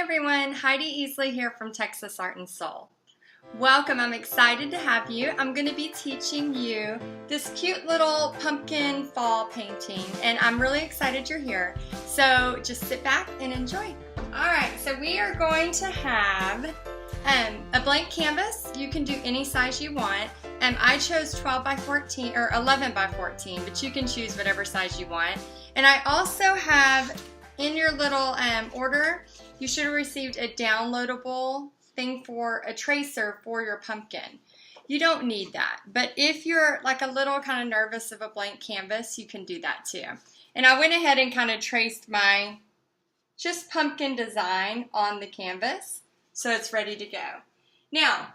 everyone, Heidi Easley here from Texas Art and Soul. Welcome, I'm excited to have you. I'm going to be teaching you this cute little pumpkin fall painting, and I'm really excited you're here. So just sit back and enjoy. Alright, so we are going to have a blank canvas. You can do any size you want. I chose 12 by 14 or 11 by 14, but you can choose whatever size you want. And I also have in your little order, you should have received a downloadable thing for a tracer for your pumpkin. You don't need that, but if you're like a little kind of nervous of a blank canvas, you can do that too. And I went ahead and kind of traced my just pumpkin design on the canvas, so it's ready to go. Now,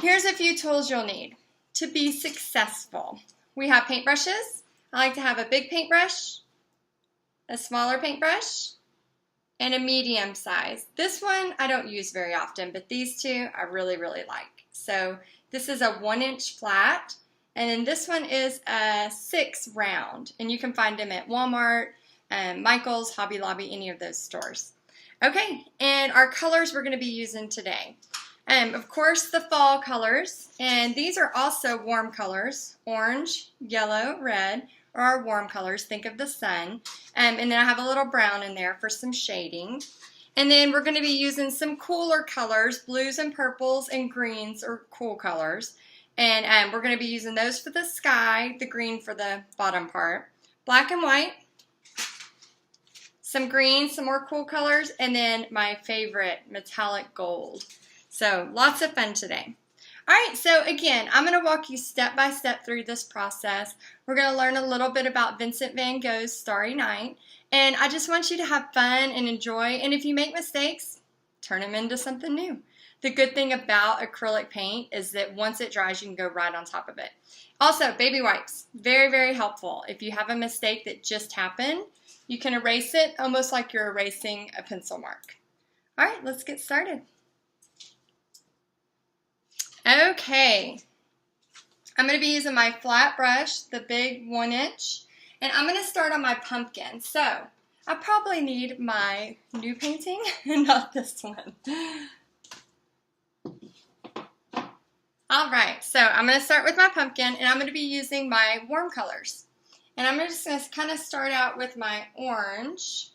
here's a few tools you'll need to be successful. We have paintbrushes. I like to have a big paintbrush, a smaller paintbrush, and a medium size. This one I don't use very often, but these two I really like. So this is a 1-inch flat, and then this one is a 6 round, and you can find them at Walmart, Michael's, Hobby Lobby, any of those stores. Okay, and our colors we're going to be using today. Of course, the fall colors, and these are also warm colors. Orange, yellow, red are our warm colors. Think of the sun. And then I have a little brown in there for some shading. And then we're going to be using some cooler colors. Blues and purples and greens are cool colors. And we're going to be using those for the sky, the green for the bottom part. Black and white. Some green, some more cool colors, and then my favorite, metallic gold. So lots of fun today. All right, so again, I'm going to walk you step by step through this process. We're going to learn a little bit about Vincent van Gogh's Starry Night, and I just want you to have fun and enjoy, and if you make mistakes, turn them into something new. The good thing about acrylic paint is that once it dries, you can go right on top of it. Also, baby wipes, very helpful. If you have a mistake that just happened, you can erase it almost like you're erasing a pencil mark. All right, let's get started. Okay, I'm going to be using my flat brush, the big 1-inch, and I'm going to start on my pumpkin. So, I probably need my new painting and not this one. All right, so I'm going to start with my pumpkin, and I'm going to be using my warm colors. And I'm just going to kind of start out with my orange.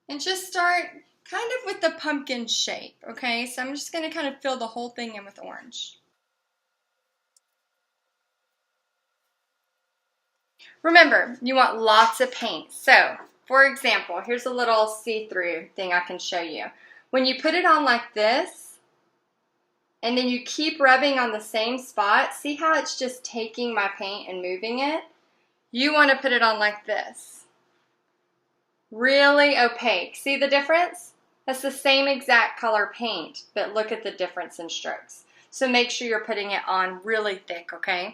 And just start kind of with the pumpkin shape, okay? So I'm just going to kind of fill the whole thing in with orange. Remember, you want lots of paint. So, for example, here's a little see-through thing I can show you. When you put it on like this, and then you keep rubbing on the same spot, see how it's just taking my paint and moving it? You want to put it on like this. Really opaque. See the difference? That's the same exact color paint, but look at the difference in strokes. So make sure you're putting it on really thick, okay?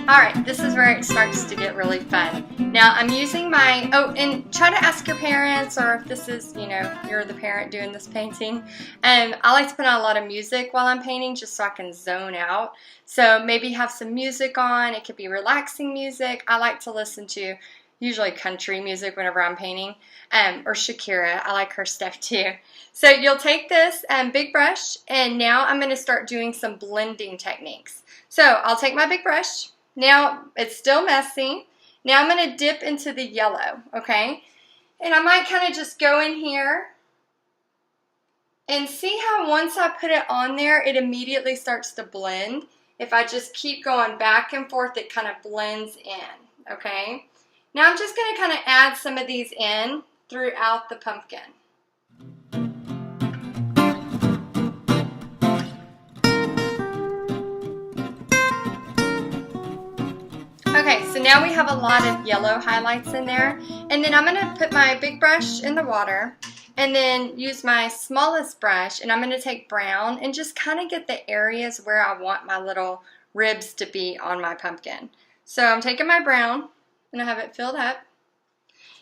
Alright, this is where it starts to get really fun. Now I'm using my, and try to ask your parents, or if this is, you're the parent doing this painting. I like to put on a lot of music while I'm painting just so I can zone out. So maybe have some music on. It could be relaxing music. I like to listen to usually country music whenever I'm painting, or Shakira. I like her stuff too. So you'll take this big brush, and now I'm going to start doing some blending techniques. So I'll take my big brush. Now, it's still messy. Now I'm going to dip into the yellow, okay? And I might kind of just go in here and see how once I put it on there, it immediately starts to blend. If I just keep going back and forth, it kind of blends in, okay? Now I'm just going to kind of add some of these in throughout the pumpkin. Okay, so now we have a lot of yellow highlights in there, and then I'm going to put my big brush in the water and then use my smallest brush, and I'm going to take brown and just kind of get the areas where I want my little ribs to be on my pumpkin. So I'm taking my brown and I have it filled up,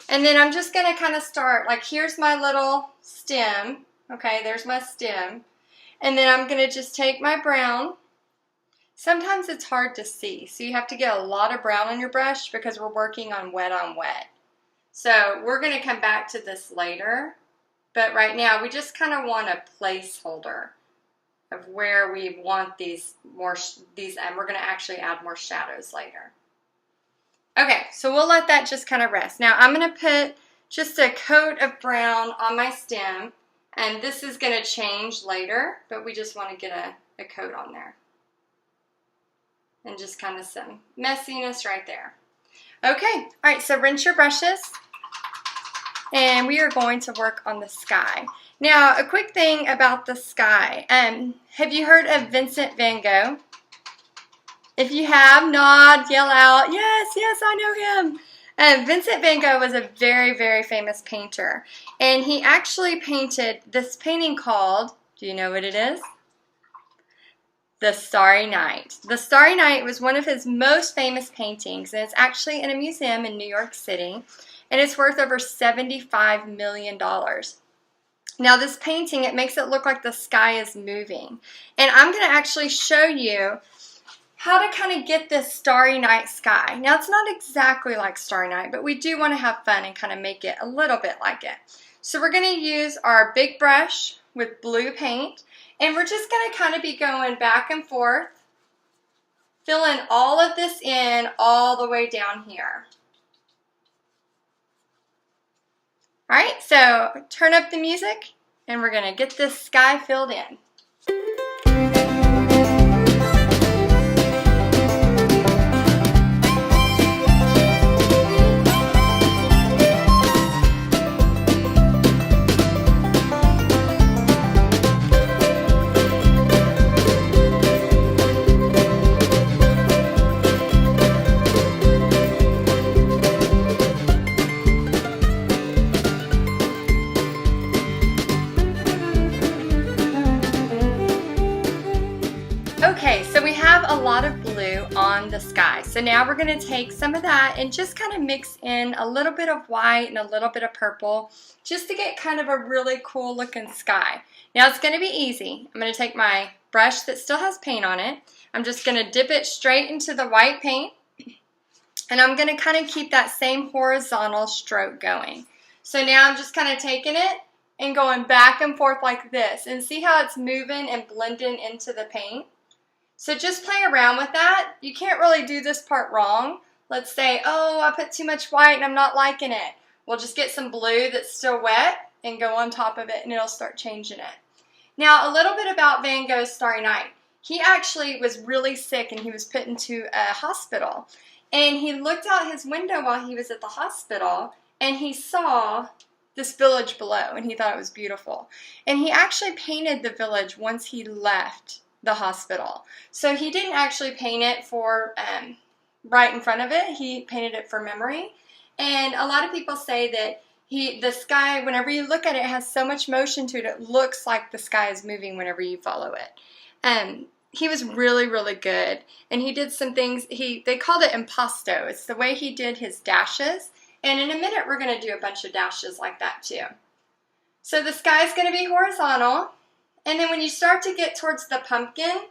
And then I'm just going to kind of start, like here's my little stem. Okay, there's my stem. And then I'm going to just take my brown. Sometimes it's hard to see, so you have to get a lot of brown on your brush because we're working on wet. So we're going to come back to this later, but right now we just kind of want a placeholder of where we want these more, and we're going to actually add more shadows later. Okay, so we'll let that just kind of rest. Now I'm going to put just a coat of brown on my stem, and this is going to change later, but we just want to get a coat on there. And just kind of some messiness right there. Okay, all right, so rinse your brushes, and we are going to work on the sky. Now, a quick thing about the sky. Have you heard of Vincent van Gogh? If you have, nod, yell out, yes, yes, I know him. Vincent van Gogh was a very, very famous painter, and he actually painted this painting called, do you know what it is? The Starry Night. The Starry Night was one of his most famous paintings, and it's actually in a museum in New York City, and it's worth over $75 million. Now this painting, it makes it look like the sky is moving, and I'm going to actually show you how to kind of get this starry night sky. Now it's not exactly like Starry Night, but we do want to have fun and kind of make it a little bit like it. So we're going to use our big brush with blue paint, and we're just going to kind of be going back and forth, filling all of this in all the way down here. All right, so turn up the music, and we're going to get this sky filled in. Okay, so we have a lot of blue on the sky. So now we're going to take some of that and just kind of mix in a little bit of white and a little bit of purple just to get kind of a really cool looking sky. Now it's going to be easy. I'm going to take my brush that still has paint on it. I'm just going to dip it straight into the white paint, and I'm going to kind of keep that same horizontal stroke going. So now I'm just kind of taking it and going back and forth like this, and see how it's moving and blending into the paint? So just play around with that. You can't really do this part wrong. Let's say, oh, I put too much white and I'm not liking it. We'll just get some blue that's still wet and go on top of it, and it'll start changing it. Now, a little bit about Van Gogh's Starry Night. He actually was really sick, and he was put into a hospital. And he looked out his window while he was at the hospital, and he saw this village below, and he thought it was beautiful. And he actually painted the village once he left the hospital. So he didn't actually paint it for right in front of it. He painted it for memory. And a lot of people say that the sky, whenever you look at it, has so much motion to it, it looks like the sky is moving whenever you follow it. He was really, really good. And he did some things, they called it impasto. It's the way he did his dashes. And in a minute, we're going to do a bunch of dashes like that too. So the sky is going to be horizontal. And then when you start to get towards the pumpkin,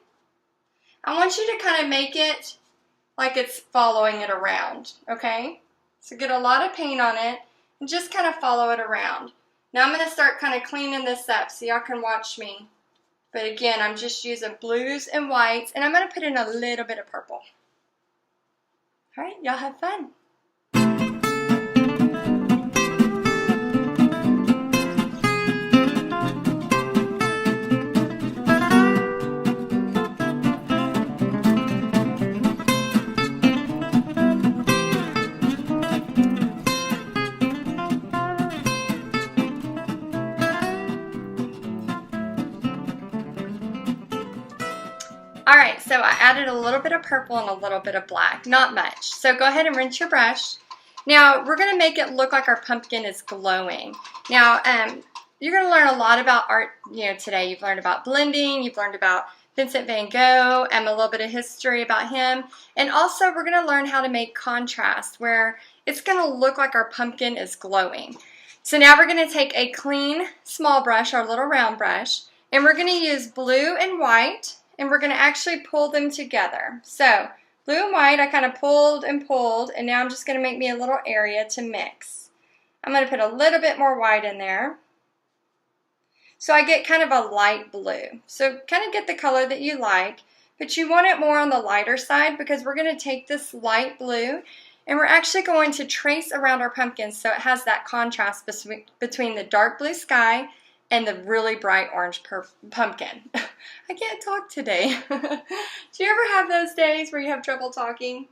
I want you to kind of make it like it's following it around, okay? So get a lot of paint on it and just kind of follow it around. Now I'm going to start kind of cleaning this up so y'all can watch me. But again, I'm just using blues and whites, and I'm going to put in a little bit of purple. All right, y'all have fun. Alright, so I added a little bit of purple and a little bit of black, not much. So go ahead and rinse your brush. Now, we're going to make it look like our pumpkin is glowing. Now, you're going to learn a lot about art, today. You've learned about blending, you've learned about Vincent van Gogh, and a little bit of history about him. And also, we're going to learn how to make contrast, where it's going to look like our pumpkin is glowing. So now we're going to take a clean small brush, our little round brush, and we're going to use blue and white, and we're going to actually pull them together. So blue and white, I kind of pulled, and now I'm just going to make me a little area to mix. I'm going to put a little bit more white in there. So I get kind of a light blue. So kind of get the color that you like, but you want it more on the lighter side because we're going to take this light blue and we're actually going to trace around our pumpkin so it has that contrast between the dark blue sky and the really bright orange pumpkin. I can't talk today. Do you ever have those days where you have trouble talking?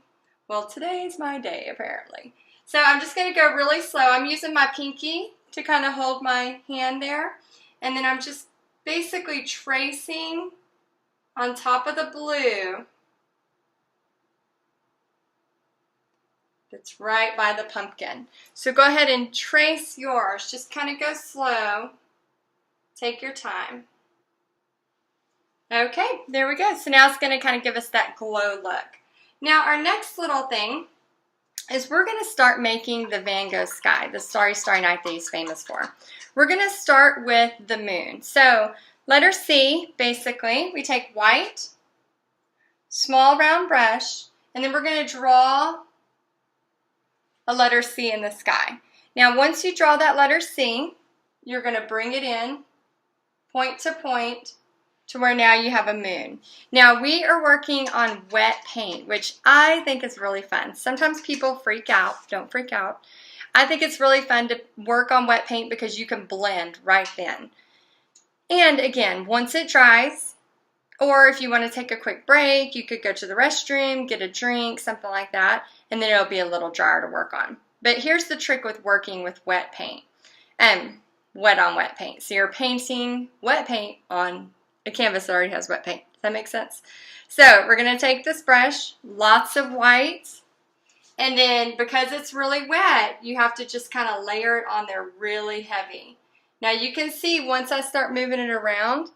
Well, today's my day, apparently. So I'm just going to go really slow. I'm using my pinky to kind of hold my hand there. And then I'm just basically tracing on top of the blue that's right by the pumpkin. So go ahead and trace yours. Just kind of go slow. Take your time. Okay, there we go. So now it's going to kind of give us that glow look. Now our next little thing is we're going to start making the Van Gogh sky, the Starry, Starry Night that he's famous for. We're going to start with the moon. So letter C, basically, we take white, small round brush, and then we're going to draw a letter C in the sky. Now once you draw that letter C, you're going to bring it in point to where now you have a moon. Now we are working on wet paint, which I think is really fun. Sometimes people freak out. Don't freak out. I think it's really fun to work on wet paint because you can blend right then. And again, once it dries, or if you want to take a quick break, you could go to the restroom, get a drink, something like that, and then it'll be a little drier to work on. But here's the trick with working with wet paint. Wet on wet paint. So you're painting wet paint on a canvas that already has wet paint. Does that make sense? So we're going to take this brush, lots of white, and then because it's really wet, you have to just kind of layer it on there really heavy. Now you can see once I start moving it around,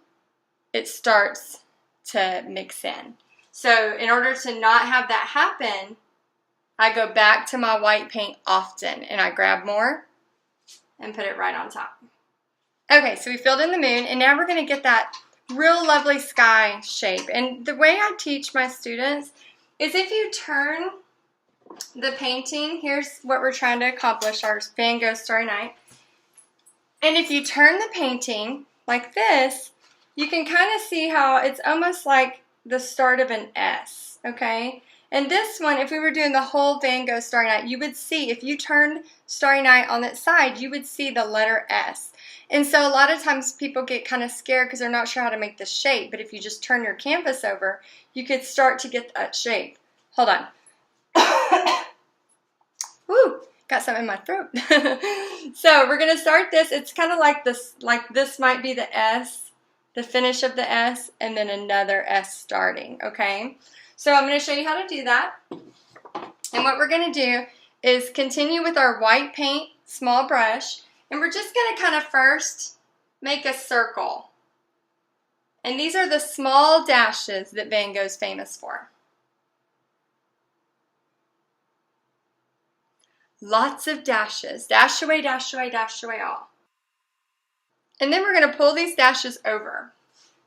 it starts to mix in. So in order to not have that happen, I go back to my white paint often and I grab more and put it right on top. Okay, so we filled in the moon and now we're going to get that real lovely sky shape. And the way I teach my students is if you turn the painting, here's what we're trying to accomplish, our Van Gogh Starry Night. And if you turn the painting like this, you can kind of see how it's almost like the start of an S, okay? And this one, if we were doing the whole Van Gogh Starry Night, you would see, if you turned Starry Night on its side, you would see the letter S. And so a lot of times people get kind of scared because they're not sure how to make the shape. But if you just turn your canvas over, you could start to get that shape. Hold on. Woo, got something in my throat. So we're going to start this. It's kind of like this might be the S, the finish of the S, and then another S starting, okay? So I'm going to show you how to do that. And what we're going to do is continue with our white paint, small brush, and we're just going to kind of first make a circle. And these are the small dashes that Van Gogh's famous for. Lots of dashes. Dash away, dash away, dash away all. And then we're going to pull these dashes over.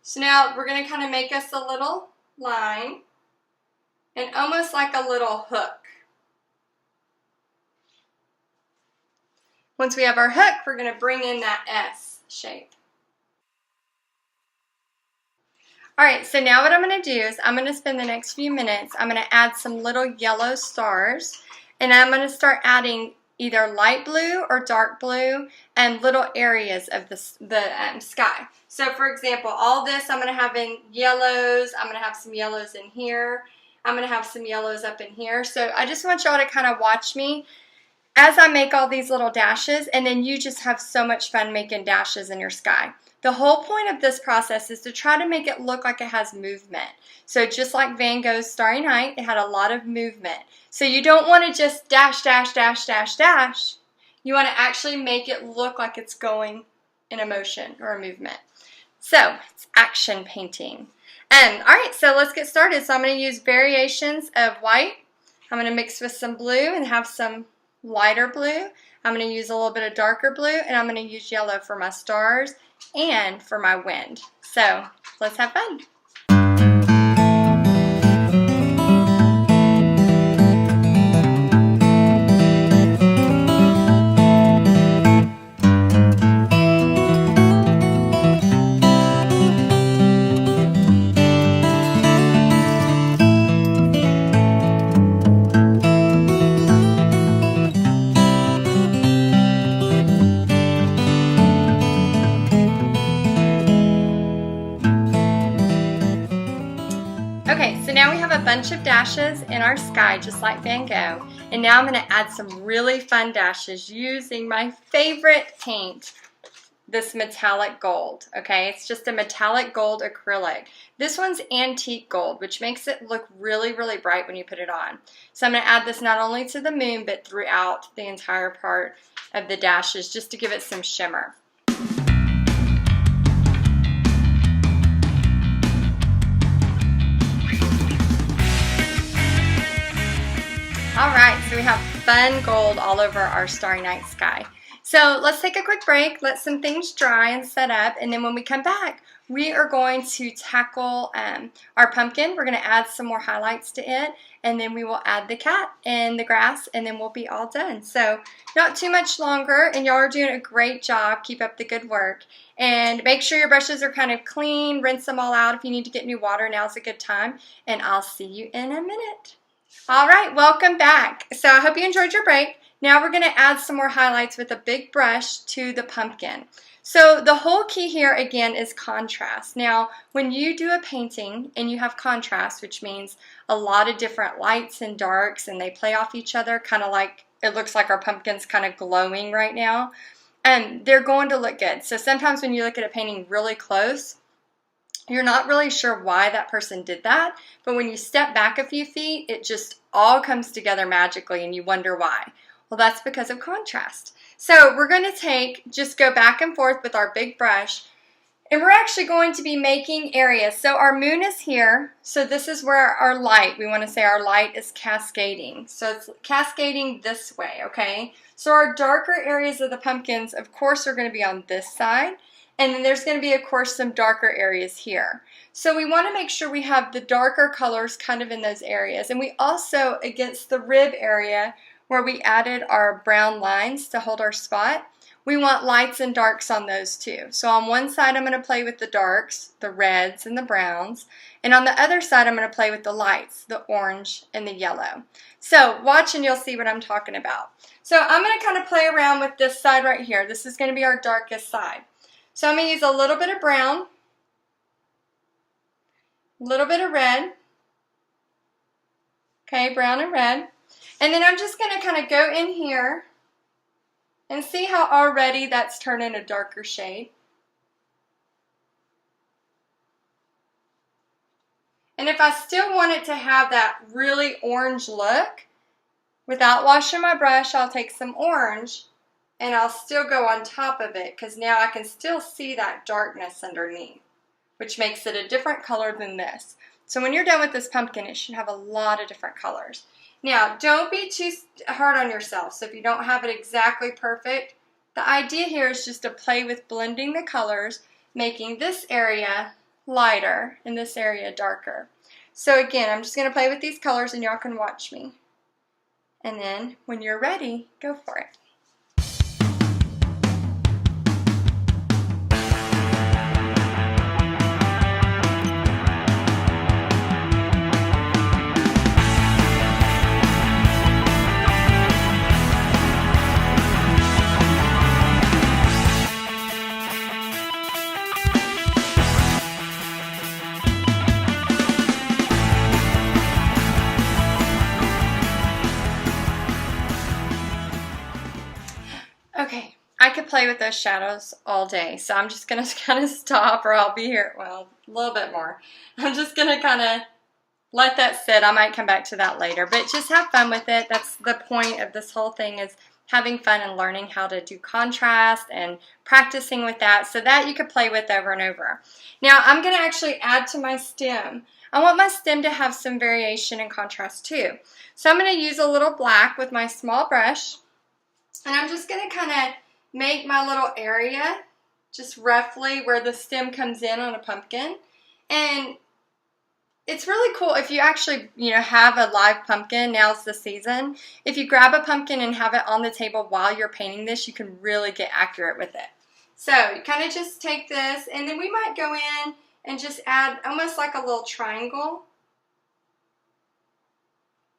So now we're going to kind of make us a little line and almost like a little hook. Once we have our hook, we're going to bring in that S shape. Alright, so now what I'm going to do is I'm going to spend the next few minutes, I'm going to add some little yellow stars, and I'm going to start adding either light blue or dark blue and little areas of the sky. So for example, all this I'm going to have in yellows, I'm going to have some yellows in here, I'm going to have some yellows up in here. So I just want y'all to kind of watch me as I make all these little dashes, and then you just have so much fun making dashes in your sky. The whole point of this process is to try to make it look like it has movement. So just like Van Gogh's Starry Night, it had a lot of movement. So you don't want to just dash, dash, dash, dash, dash. You want to actually make it look like it's going in a motion or a movement. So it's action painting. Alright, so let's get started. So I'm going to use variations of white. I'm going to mix with some blue and have some lighter blue. I'm going to use a little bit of darker blue, and I'm going to use yellow for my stars and for my wind. So let's have fun. Okay, so now we have a bunch of dashes in our sky, just like Van Gogh. And now I'm going to add some really fun dashes using my favorite paint, this metallic gold. Okay, it's just a metallic gold acrylic. This one's antique gold, which makes it look really, really bright when you put it on. So I'm going to add this not only to the moon, but throughout the entire part of the dashes, just to give it some shimmer. Alright, so we have fun gold all over our starry night sky. So let's take a quick break, let some things dry and set up, and then when we come back, we are going to tackle our pumpkin. We're going to add some more highlights to it, and then we will add the cat and the grass, and then we'll be all done. So not too much longer, and y'all are doing a great job. Keep up the good work. And make sure your brushes are kind of clean. Rinse them all out. If you need to get new water, now's a good time. And I'll see you in a minute. All right, welcome back. So I hope you enjoyed your break. Now we're going to add some more highlights with a big brush to the pumpkin. So the whole key here again is contrast. Now when you do a painting and you have contrast, which means a lot of different lights and darks and they play off each other, kind of like it looks like our pumpkin's kind of glowing right now, and they're going to look good. So sometimes when you look at a painting really close, you're not really sure why that person did that, but when you step back a few feet, it just all comes together magically and you wonder why. Well, that's because of contrast. So we're going to just go back and forth with our big brush, and we're actually going to be making areas. So our moon is here, so this is where our light, we want to say our light is cascading. So it's cascading this way, okay? So our darker areas of the pumpkins, of course, are going to be on this side. And then there's going to be, of course, some darker areas here. So we want to make sure we have the darker colors kind of in those areas. And we also, against the rib area where we added our brown lines to hold our spot, we want lights and darks on those too. So on one side, I'm going to play with the darks, the reds and the browns. And on the other side, I'm going to play with the lights, the orange and the yellow. So watch and you'll see what I'm talking about. So I'm going to kind of play around with this side right here. This is going to be our darkest side. So I'm going to use a little bit of brown, a little bit of red, okay, brown and red, and then I'm just going to kind of go in here and see how already that's turning a darker shade. And if I still want it to have that really orange look, without washing my brush, I'll take some orange and I'll still go on top of it because now I can still see that darkness underneath, which makes it a different color than this. So when you're done with this pumpkin, it should have a lot of different colors. Now, don't be too hard on yourself. So if you don't have it exactly perfect, the idea here is just to play with blending the colors, making this area lighter and this area darker. So again, I'm just going to play with these colors and y'all can watch me. And then when you're ready, go for it. Okay, I could play with those shadows all day, so I'm just going to kind of stop, or I'll be here, well, a little bit more. I'm just going to kind of let that sit. I might come back to that later, but just have fun with it. That's the point of this whole thing, is having fun and learning how to do contrast and practicing with that so that you could play with over and over. Now, I'm going to actually add to my stem. I want my stem to have some variation and contrast too. So I'm going to use a little black with my small brush. And I'm just going to kind of make my little area just roughly where the stem comes in on a pumpkin. And it's really cool if you actually, have a live pumpkin. Now's the season. If you grab a pumpkin and have it on the table while you're painting this, you can really get accurate with it. So you kind of just take this, and then we might go in and just add almost like a little triangle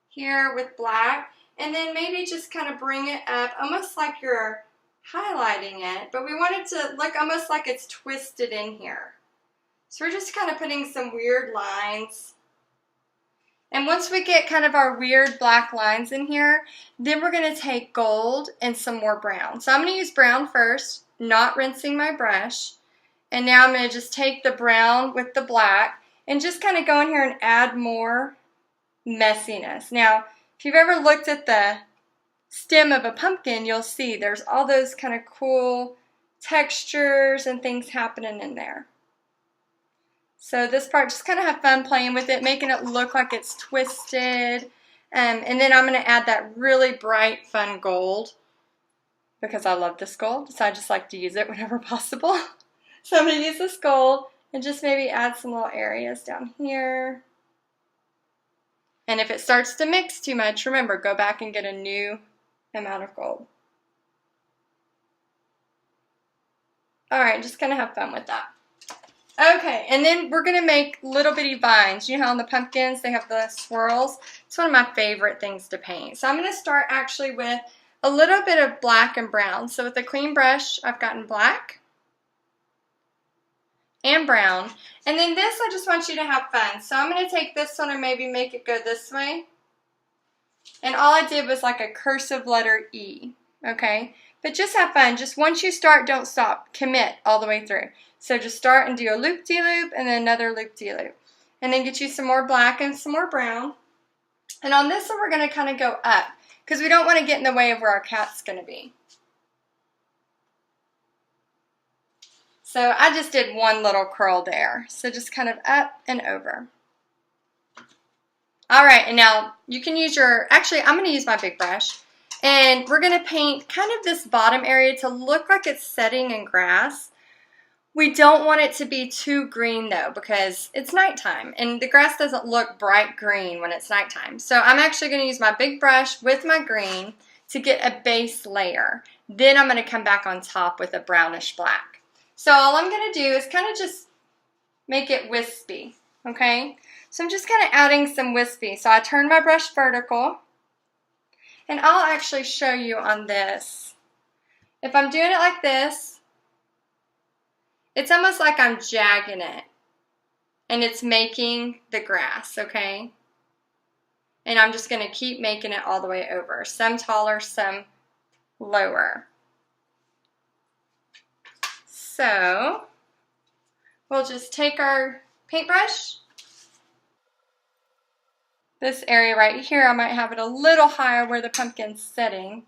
here with black, and then maybe just kind of bring it up almost like you're highlighting it, but we want it to look almost like it's twisted in here. So we're just kind of putting some weird lines. And once we get kind of our weird black lines in here, then we're going to take gold and some more brown. So I'm going to use brown first, not rinsing my brush. And now I'm going to just take the brown with the black and just kind of go in here and add more messiness. Now, if you've ever looked at the stem of a pumpkin, you'll see there's all those kind of cool textures and things happening in there. So this part, just kind of have fun playing with it, making it look like it's twisted. And then I'm going to add that really bright, fun gold because I love this gold, so I just like to use it whenever possible. So I'm going to use this gold and just maybe add some little areas down here. And if it starts to mix too much, remember, go back and get a new amount of gold. Alright, just kind of have fun with that. Okay, and then we're going to make little bitty vines. You know how on the pumpkins they have the swirls? It's one of my favorite things to paint. So I'm going to start actually with a little bit of black and brown. So with a clean brush, I've gotten black and brown. And then this, I just want you to have fun. So I'm going to take this one and maybe make it go this way. And all I did was like a cursive letter E, okay? But just have fun. Just once you start, don't stop. Commit all the way through. So just start and do a loop-de-loop and then another loop-de-loop. And then get you some more black and some more brown. And on this one, we're going to kind of go up because we don't want to get in the way of where our cat's going to be. So I just did one little curl there. So just kind of up and over. All right, and now you can use your, actually I'm going to use my big brush. And we're going to paint kind of this bottom area to look like it's setting in grass. We don't want it to be too green though because it's nighttime and the grass doesn't look bright green when it's nighttime. So I'm actually going to use my big brush with my green to get a base layer. Then I'm going to come back on top with a brownish black. So all I'm going to do is kind of just make it wispy, okay? So I'm just kind of adding some wispy. So I turn my brush vertical and I'll actually show you on this. If I'm doing it like this, it's almost like I'm jagging it and it's making the grass, okay? And I'm just going to keep making it all the way over. Some taller, some lower. So we'll just take our paintbrush. This area right here, I might have it a little higher where the pumpkin's sitting.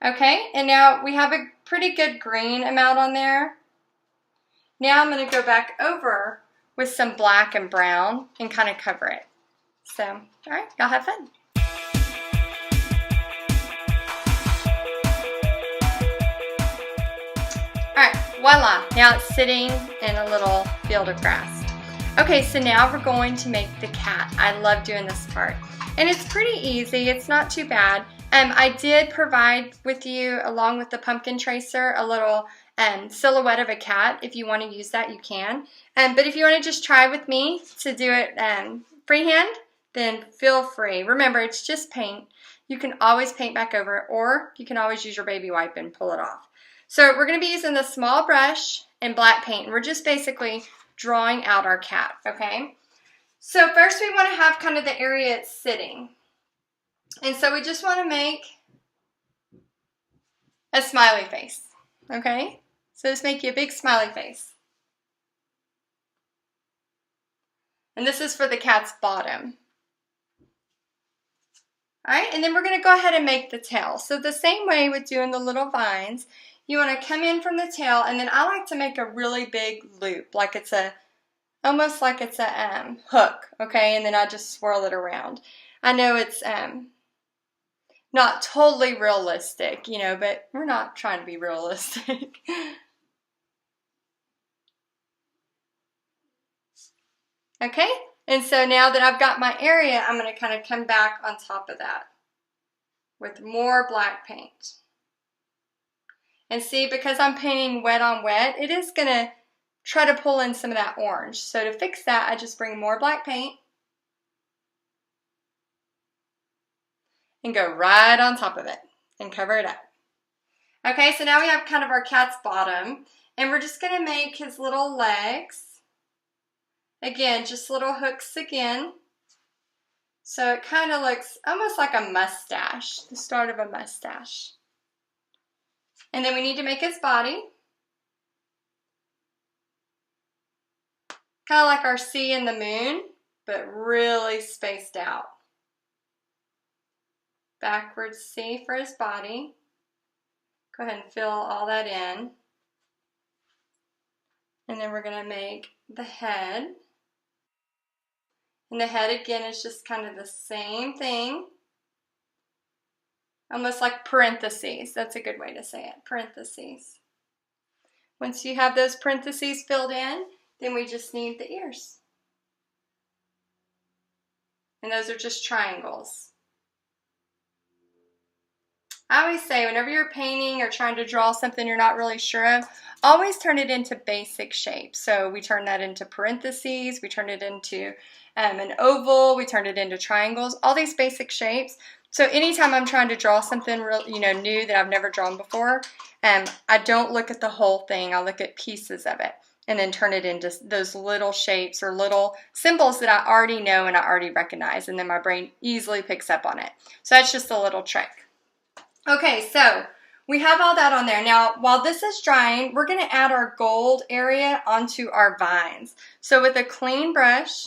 Okay, and now we have a pretty good green amount on there. Now I'm going to go back over with some black and brown and kind of cover it. So, all right, y'all have fun. All right, voila. Now it's sitting in a little field of grass. Okay, so now we're going to make the cat. I love doing this part. And it's pretty easy. It's not too bad. I did provide with you, along with the pumpkin tracer, a little silhouette of a cat. If you want to use that, you can. But if you want to just try with me to do it freehand, then feel free. Remember, it's just paint. You can always paint back over it, or you can always use your baby wipe and pull it off. So we're going to be using the small brush and black paint. And we're just basically drawing out our cat, okay? So first we want to have kind of the area it's sitting. And so we just want to make a smiley face, okay? So just make you a big smiley face. And this is for the cat's bottom. All right, and then we're going to go ahead and make the tail. So the same way with doing the little vines, you want to come in from the tail, and then I like to make a really big loop, like it's a, almost like it's a hook, okay? And then I just swirl it around. I know it's not totally realistic, you know, but we're not trying to be realistic. Okay, and so now that I've got my area, I'm going to kind of come back on top of that with more black paint. And see, because I'm painting wet on wet, it is going to try to pull in some of that orange. So to fix that, I just bring more black paint and go right on top of it and cover it up. Okay, so now we have kind of our cat's bottom, and we're just going to make his little legs. Again, just little hooks again. So it kind of looks almost like a mustache, the start of a mustache. And then we need to make his body. Kind of like our sea and the moon, but really spaced out. Backwards C for his body. Go ahead and fill all that in. And then we're going to make the head. And the head again is just kind of the same thing. Almost like parentheses. That's a good way to say it. Parentheses. Once you have those parentheses filled in, then we just need the ears. And those are just triangles. I always say whenever you're painting or trying to draw something you're not really sure of, always turn it into basic shapes. So we turn that into parentheses, we turn it into an oval, we turn it into triangles, all these basic shapes. So anytime I'm trying to draw something real, new that I've never drawn before, I don't look at the whole thing, I'll look at pieces of it and then turn it into those little shapes or little symbols that I already know and I already recognize, and then my brain easily picks up on it. So that's just a little trick. Okay, so we have all that on there. Now, while this is drying, we're going to add our gold area onto our vines. So with a clean brush,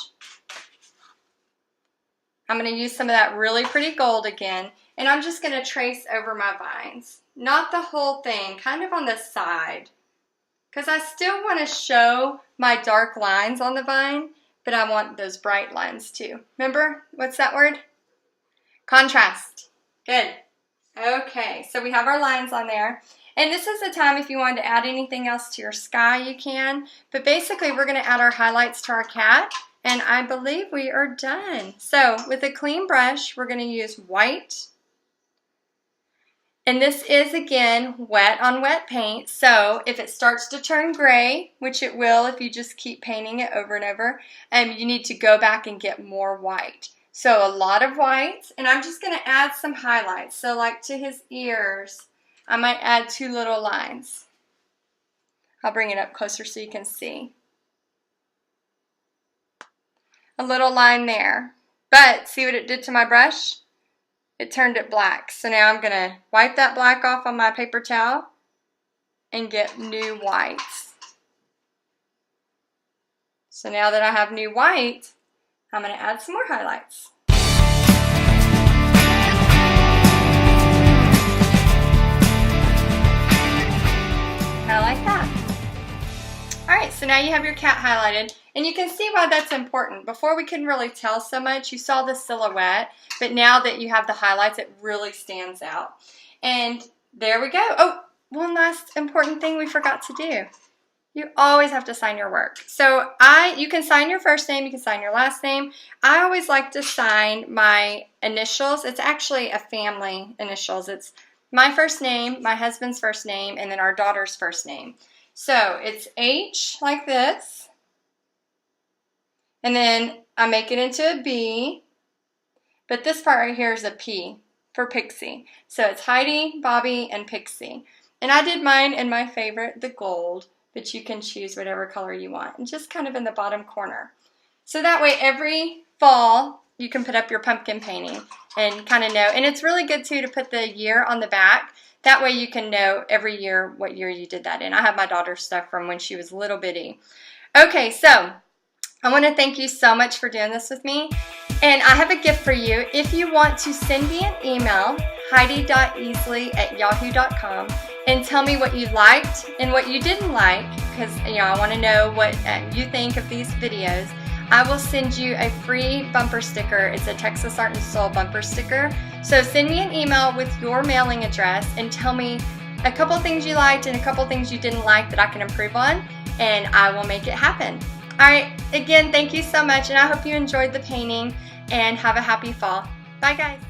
I'm going to use some of that really pretty gold again, and I'm just going to trace over my vines. Not the whole thing, kind of on the side, because I still want to show my dark lines on the vine, but I want those bright lines too. Remember, what's that word? Contrast. Good. Okay, so we have our lines on there. And this is the time if you wanted to add anything else to your sky, you can. But basically, we're going to add our highlights to our cat. And I believe we are done. So with a clean brush, we're going to use white. And this is, again, wet on wet paint. So if it starts to turn gray, which it will if you just keep painting it over and over, you need to go back and get more white. So a lot of white, and I'm just going to add some highlights. So like to his ears, I might add 2 little lines. I'll bring it up closer so you can see. A little line there. But see what it did to my brush? It turned it black. So now I'm going to wipe that black off on my paper towel and get new whites. So now that I have new white, I'm going to add some more highlights. Kind of like that. Alright, so now you have your cat highlighted, and you can see why that's important. Before we couldn't really tell so much, you saw the silhouette, but now that you have the highlights, it really stands out. And there we go. Oh, one last important thing we forgot to do. You always have to sign your work. So you can sign your first name, you can sign your last name. I always like to sign my initials. It's actually a family initials. It's my first name, my husband's first name, and then our daughter's first name. So it's H like this. And then I make it into a B. But this part right here is a P for Pixie. So it's Heidi, Bobby, and Pixie. And I did mine in my favorite, the gold. But you can choose whatever color you want, and just kind of in the bottom corner. So that way every fall you can put up your pumpkin painting and kind of know. And it's really good too to put the year on the back. That way you can know every year what year you did that in. I have my daughter's stuff from when she was little bitty. Okay, so I want to thank you so much for doing this with me. And I have a gift for you. If you want to send me an email, heidi.easley@yahoo.com, and tell me what you liked and what you didn't like, because I want to know what you think of these videos. I will send you a free bumper sticker. It's a Texas Art and Soul bumper sticker. So send me an email with your mailing address and tell me a couple things you liked and a couple things you didn't like that I can improve on, and I will make it happen. All right, again, thank you so much, and I hope you enjoyed the painting, and have a happy fall. Bye, guys.